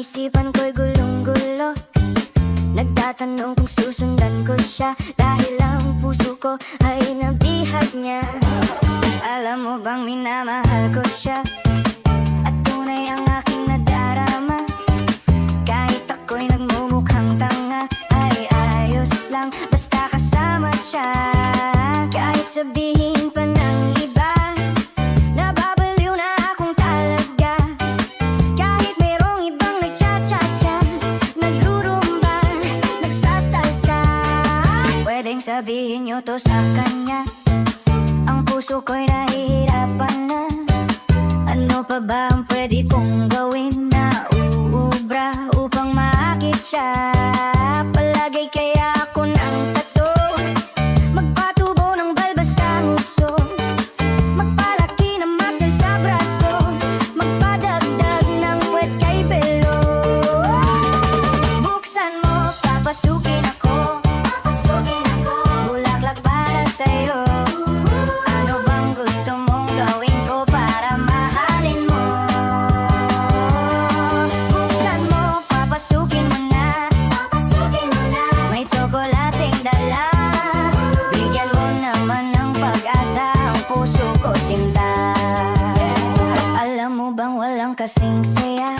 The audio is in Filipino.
isipan ko'y gulong-gulo. Nagtatanong kung susundan ko siya, dahil ang puso ko ay nabihag niya. Alam mo bang minamahal ko siya, at tunay ang aking nadarama. Kahit ako'y nagmumukhang tanga, ay ayos lang basta kasama siya. Kahit sabihin pa ng iba, nababaliw na akong talaga. Kahit mayroong ibang nagcha-cha-cha, nagrurumba, nagsasalsa, pwedeng sabihin nyo to sa kanya. Ang puso ko'y nahihirapan na. Ano pa ba ang pwede kong gawin na uubra upang maakit siya? Palagay kaya ako ng tato, magpatubo ng balbas sa nguso, magpalaki ng muscle sa braso, magpadagdag ng puwet kay belo. Buksan mo, papasukin ako, bulaklak para sa'yo. Ano bang gusto mong gawin ko para mahalin mo? Buksan mo, papasukin mo na, may tsokolating dala. Bigyan mo naman ng pag-asa ang puso ko, sinta. Alam mo bang walang kasing saya